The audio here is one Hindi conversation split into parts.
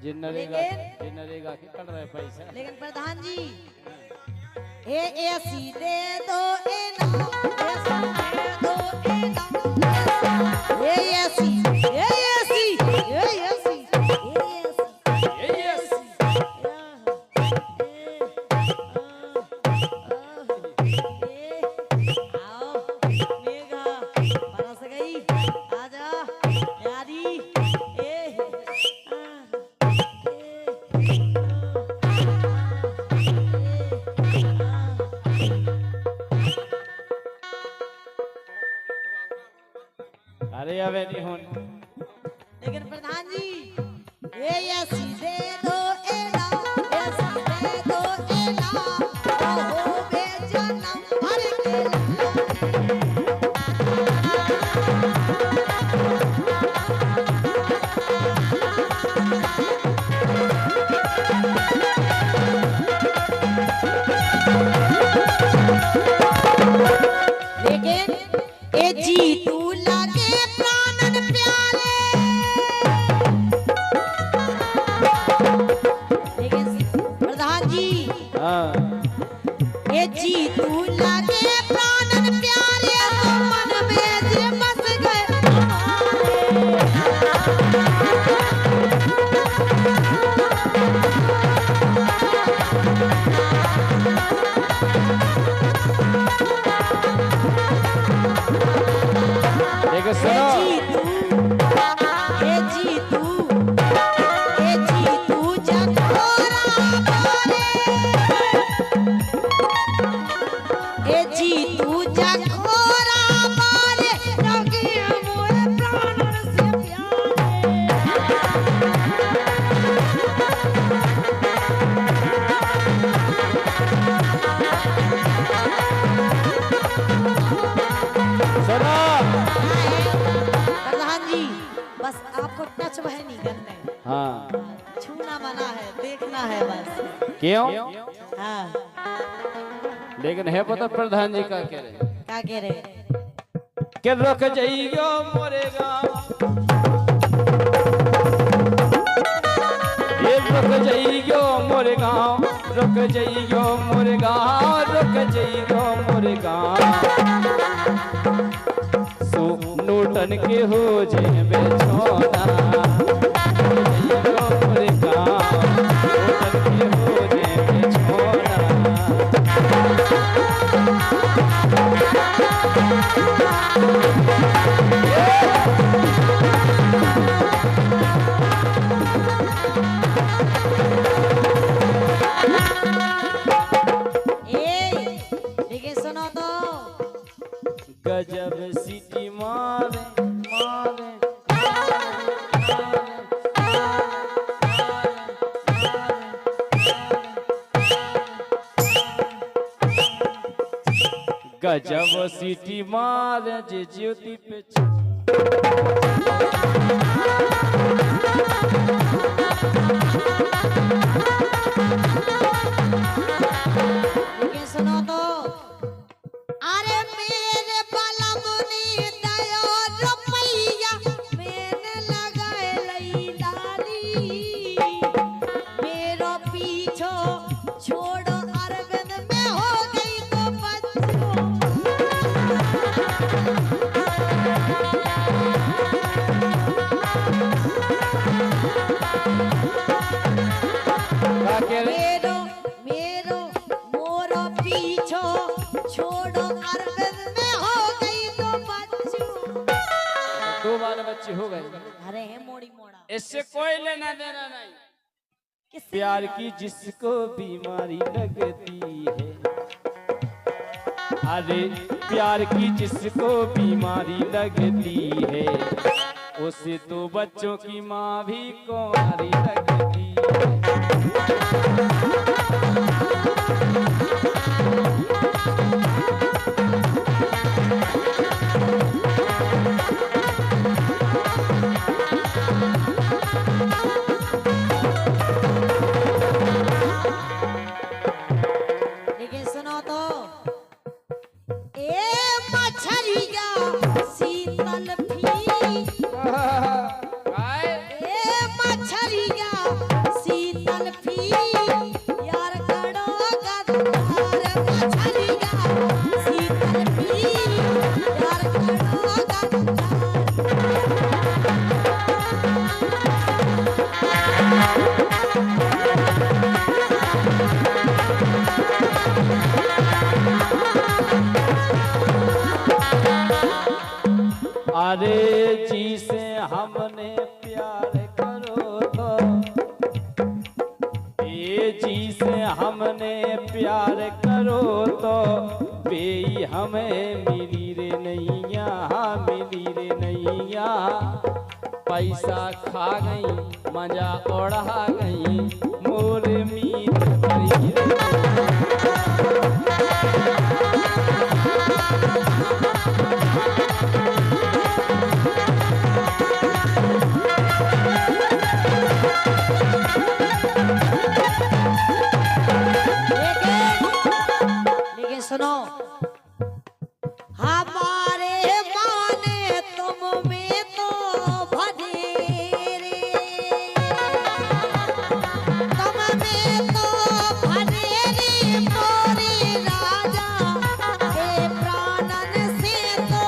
नरेगा की कर रहे पैसा। लेकिन प्रधान जी एसी दे दो एसी दे दो एसी अरे अबे नहीं होन। लेकिन प्रधान जी ये सीधे दो एना ये सीधे दो एना ओ बेजनम हर के लेकिन ए जी तू लागे प्राणन प्यारे। लेकिन प्रधान जी ए जी तू लागे प्राणन प्यारे तो मन में जे बस गए बस आपको टच वह नहीं करना है। हाँ छूना मना है, देखना है बस। क्यों? हाँ लेकिन है पता प्रधान जी का कह रहे क्या कह रहे के रुक जाइयो मोरे गाँव ये रुक जाइयो मोरे गाँव रुक जाइयो मोरे गाँव रुक जाइयो मोरे गाँव नूटन के हो जे बेचोना मोरे गाँव नूटन के हो जे बेचोना। लेकिन सुनो तो गजब सीटी मारे मारे गजब सीटी मारे जे ज्योति पे लेकिन सुनो तो अरे मेरे बलमुनी दया रुपैया मैंने लगाए लई डाली मेरो पीछो छोड़ो अरविंद में हो गई तो बच्चों मेरो मेरो मोरो पीछो छोड़ो अरविंद में हो गई तो बच्चों। दो बार बच्चे हो गए। अरे है मोड़ी मोड़ा इससे कोई लेना देना नहीं। किससे प्यार की जिसको बीमारी लगती है अरे प्यार की जिसको बीमारी लगती है उसे तो बच्चों की माँ भी कुंवारी लगती है। लेकिन सुनो तो ए मछरिया शीतल भी ए मछरिया जी से हमने प्यार करो तो बेई हमें मिली रे नैया, मिली रे नैया। पैसा खा गई मजा ओढ़ा गई मोर मीत भरी रे लेकिन सुनो, हमारे माने तुम में तो भनेरे, तुम में तो भनेरे मोरे राजा के प्राणन से तो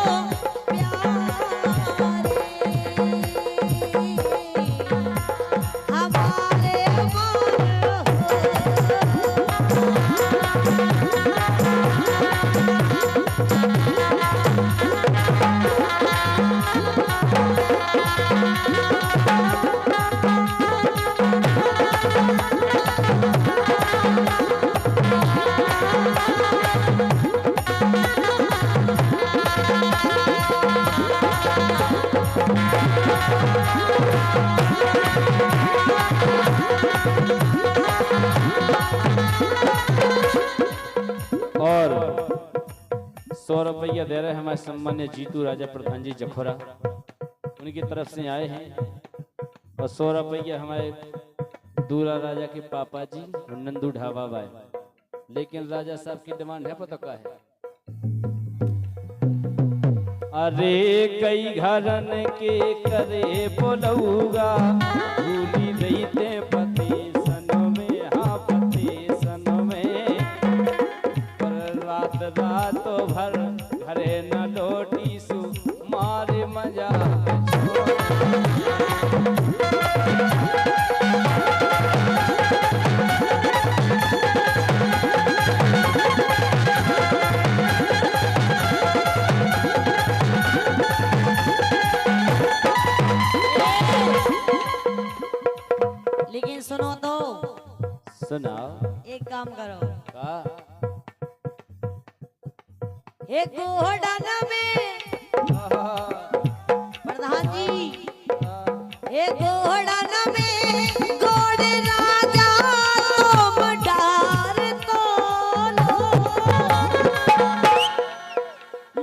प्यारे। हमारे और 100 रुपया दे रहे हैं हमारे सम्मान्य जीतू राजा प्रधान जी जखोरा, उनकी तरफ से आए हैं। और 100 रुपया हमारे दूरा राजा के पापा जी और नंदू ढाबा भाई। लेकिन राजा साहब की डिमांड है, पता क्या है? अरे कई घरन के करे बोलऊगा भूली रहीते पति सन में, हाँ पति सन में। पर रात रातो भर घरे न लौटी सु मारे मजा लेकिन सुनो तो, सुनाओ। एक काम करो, का एक घोड़न में प्रधान जी, एक घोड़न में घोड़े राजा तुम डार तो लो,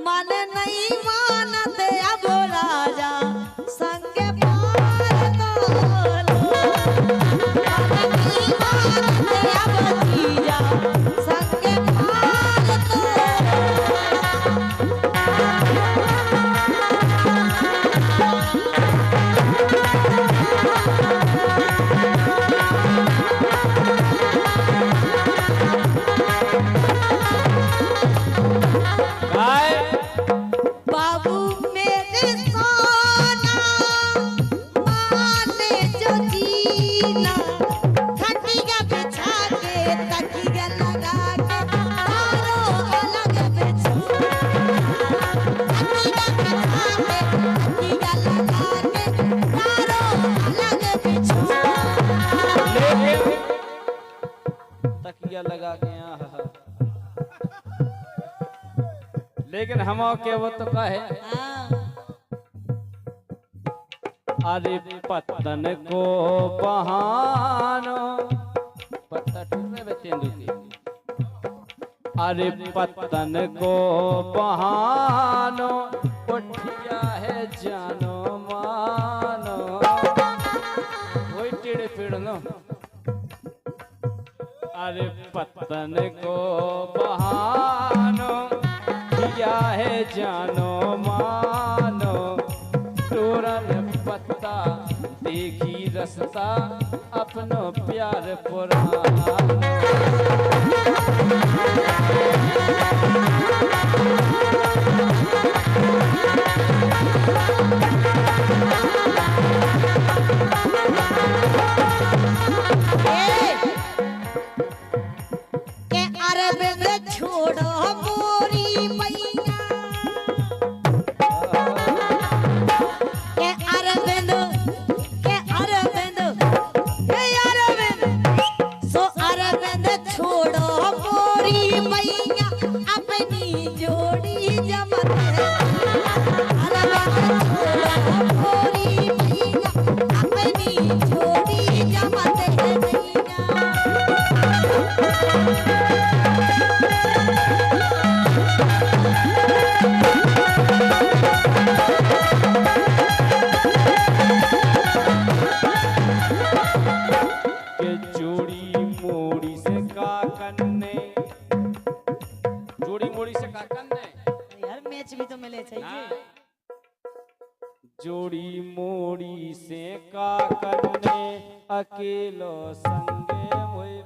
मन नहीं मानते अब राजा संग पार तो लो, मन नहीं मानते अब जीजा संग पार तो बाबू मेरे सोना माने जो जीना, खटिया बिछा के तकिया लगा के तारो अलग बिछो, खटिया बिछा के तकिया लगा के तारो अलग बिछो। तकिया लगा के लेकिन हम के वो तो कहे अरे पतन को बहानो, पत्ता टूट रहे तेंदू के। अरे पतन को बहानो उठिया है जानो मानो, वही टेढ़े पेड़ नो। अरे पतन को बहानो किया है जानो मानो, तोरन पत्ता देखी रसता अपनो प्यार पुराना। के अरविंद छोड़ो मोरी मैया, के अरविंद, के अरविंद, के अरविंद, सो अरविंद अकेलो संगे मोय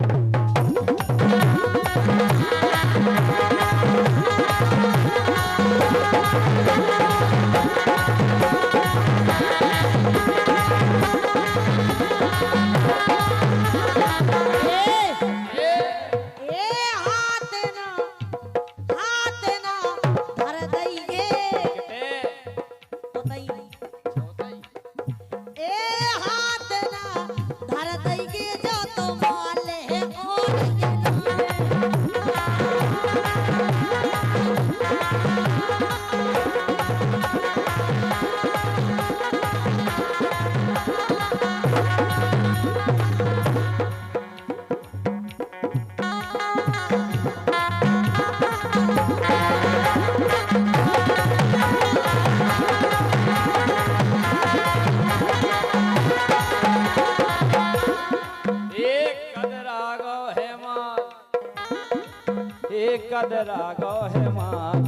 कदरा गो है मार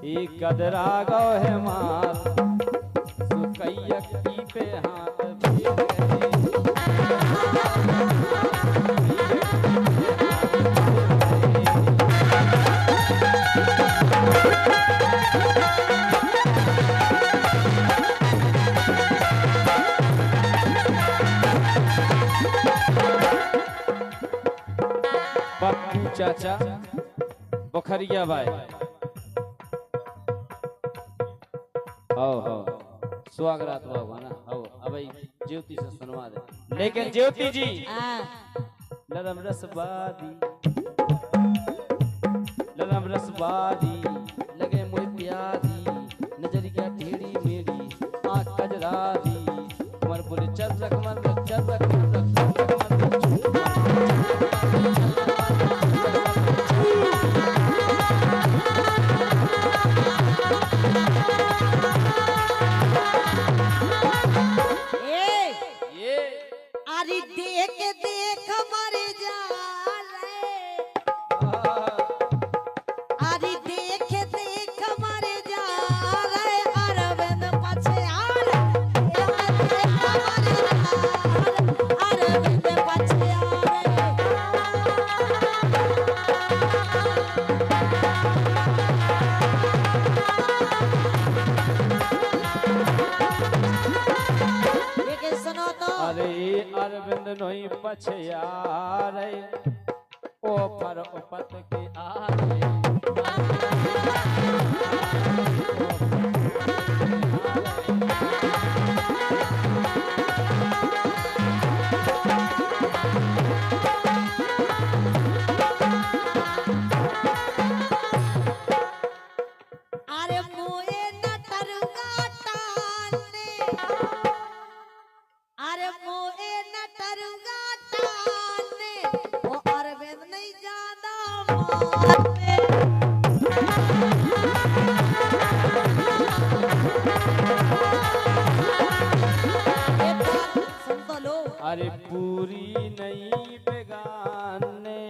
ई कदरा गो है मार सुकैया की पे हाथ फेर पप्पू चाचा बखरिया भाई हो स्वागत होगा ना हो अब ज्योति से सुनवा दे लेकिन ज्योति जी लरम रसवादी लगे मुझे प्यारी नजर क्या टेढ़ी मेरी आँख कजरा दी उमर बोले चल रख मन रख चल रख मन रख अरविंद नोई पछया रे ओ पर उपत के आरे अरे पूरी नहीं बेगाने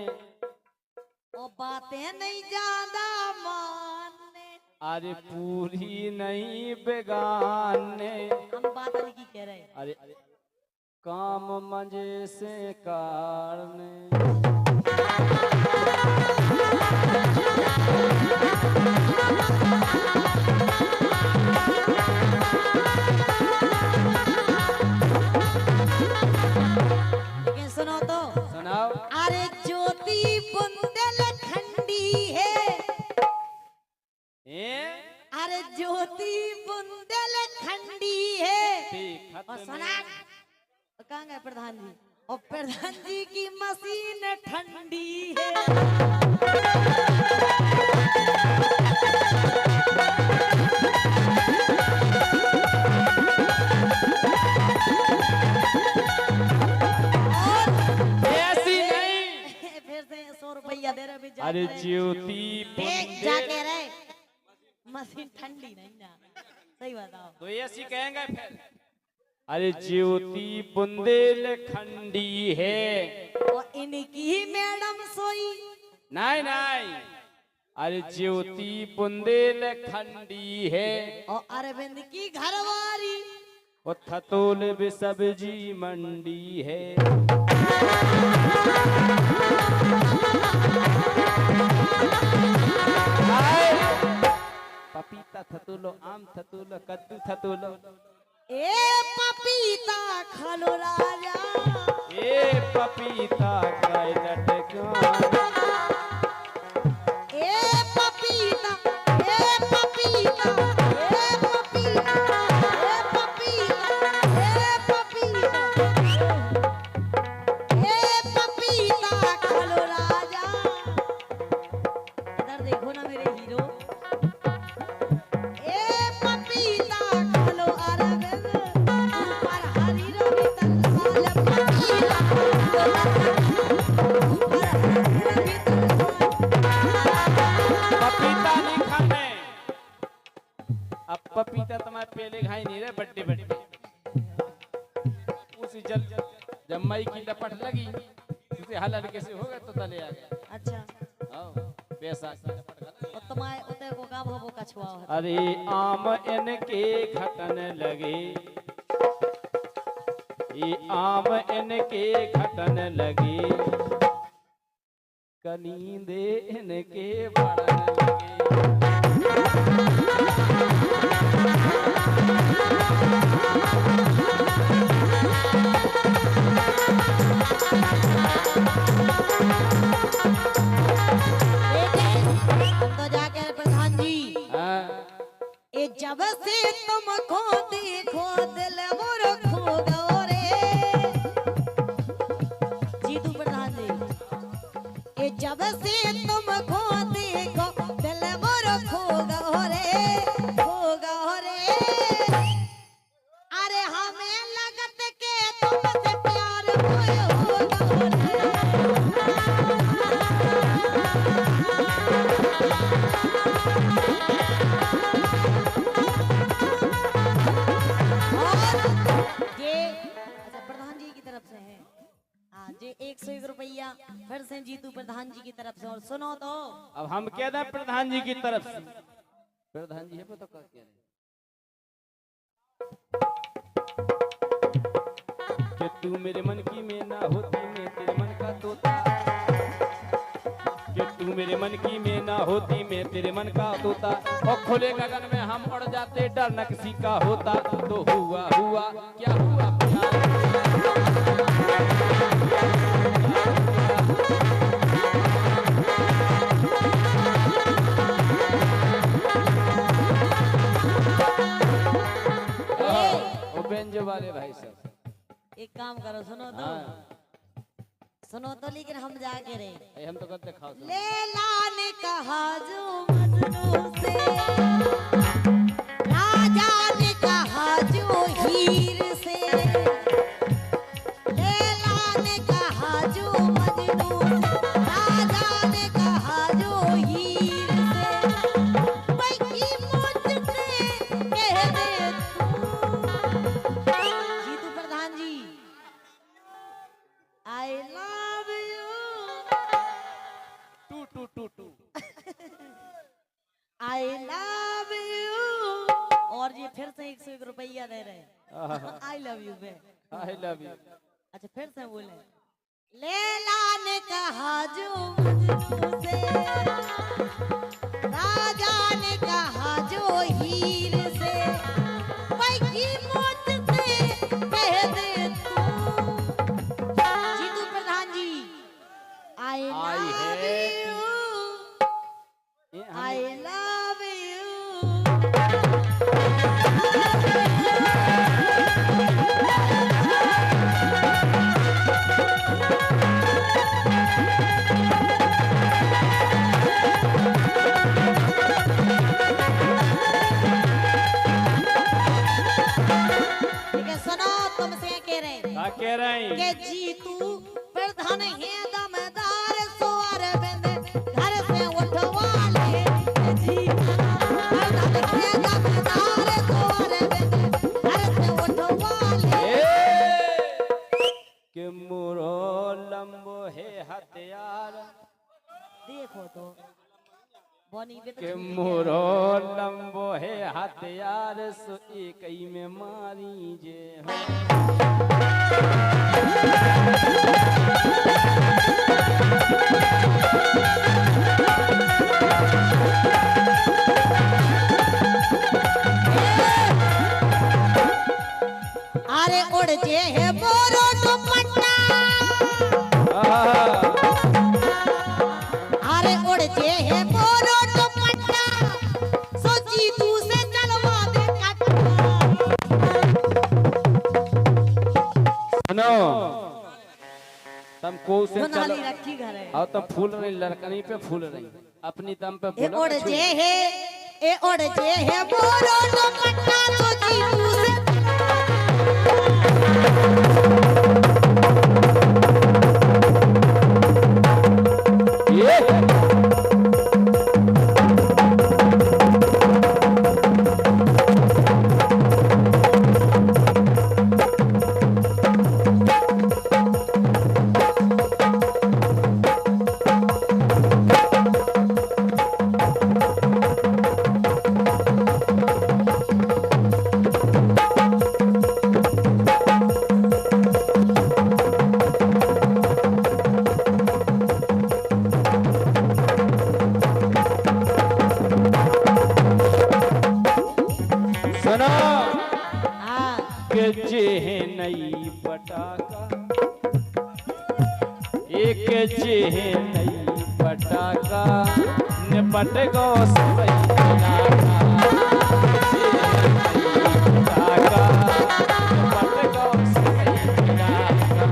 ओ बातें नहीं ज्यादा मानने अरे पूरी नहीं बेगाने हम बात नहीं की कह रहे अरे काम मजे से कारने सुनो तो सुनाओ अरे ज्योति बुंदेलखंडी है अरे ज्योति बुंदेलखंडी है और सुना कहाँ गए प्रधान जी और प्रधान जी की मशीन ठंडी है अरे ज्योति जाके रहे मशीन ठंडी नहीं ना सही बताओ तो ऐसी कहेंगे फिर अरे ज्योति बुंदेलखंडी है और इनकी मैडम सोई नहीं अरे ज्योति बुंदेलखंडी है और अरविंद की घरवाली वो थतोल भी सब्जी मंडी है। पपीता थतुलो, आम थतुलो, कद्दू थतुलो। ए पपीता खालो राजा, ए पपीता का लटका। ए पपीता, ए पपीता, ए पपीता, ए पपीता, ए पपीता, ए पपीता खालो राजा। इधर देखो ना मेरे हीरो। ए पपीता खालो अरविंद, ऊपर हरी रवि तलवार पपीता खालो ऊपर हरी रवि तलवार। पपीता नहीं खाने। अब पपीता तुम्हारे पहले खाई नहीं रहे बड्डे बड्डे। उसी जब मई की लपट लगी उसे हलर कैसे हो गए तो तले आ गया। अच्छा आओ पैसा की लपट गला। और तुम्हारे उते को का भवो का छुआ है। अरे आम इनके घटन लगे, ये आम इनके घटन लगे, कनींदे इनके बढ़न लगे। हम तो जाके प्रधान जी, हाँ, ए जब से तुमको देखो दिल मोर खो गयो रे। जीतू प्रधान जी, ए जब से तुमको देखो दिल मोर खो गयो रे, खो गयो रे। अरे हमें लगत के तुमसे प्यार हो गयो रे। ये अच्छा प्रधान जी की तरफ से है। हाँ जे 101 रुपया फिर से जीतू प्रधान जी की तरफ से। और सुनो तो अब हम कह दें प्रधान जी की तरफ से। प्रधान जी है तो क्या कह रहे कि तू मेरे मन की में ना होती मैं तेरे मन का तोता, कि तू मेरे मन की में ना होती मैं तेरे मन का तोता, और खुले गगन में हम उड़ जाते डर न किसी का होता, तो हुआ हुआ क्या हुआ बेंजो वाले भाई साहब। एक काम करो सुनो तो। हाँ। सुनो तो लेकिन हम जाके रहे। हम तो करते खाओ लैला ने कहा जो मजनू से, राजा ने कहा जो हीर से। लैला ने कहा जो मजनू से, राजा ने कहा जो हीर से। भाई मुझसे कह दे तू। Jitu Pradhan ji, I love you. टू टू टू टू आई लव यू। और ये फिर से 101 रुपया दे रहे। आई लव यू बे। I love you. अच्छा फिर से बोले। लैला ने कहा जो मजनू से, राजा ने कहा जो हीर से। भाई की मुझसे कह दे तू। Jitu Pradhan ji, I love you, I love you. क्या कह रहे हैं? के जीतू प्रधान है दमदार सोर बंदे घर से उठवा ले। जीतू प्रधान है दमदार सोर बंदे घर से उठवा ले। कि मुरो लंबो है हथियार। देखो तो बनी बे के मोरो लंबो है हथियार सो एक ही में मारी जे हो। अरे उड़ जे है मोरो दुपट्टा आहा, अरे उड़ जे है मोरो दुपट्टा सोची तू से चलवा दे कट्टा सुनो तुम को से चलो सोनाली रखी घर है और तुम फूल रही लड़कनी पे फूल रही अपनी दम पे ए बोलो उड़ कुछ। जे है ए उड़ जे है मोरो दुपट्टा सोची तू से ये सुनो हां के जे है नई पटाखा एक जे है नई पटाखा निपट गो सबई इलाका। जे है नई पटाखा, निपट गो सबई इलाका।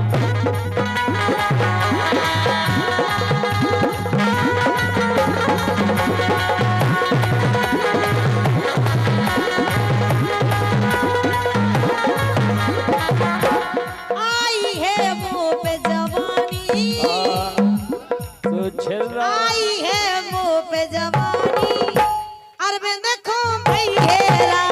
आई है मुंह पे जवानी तो छिल आई है मुंह पे जवानी अरे मैं देखो भाई हेरा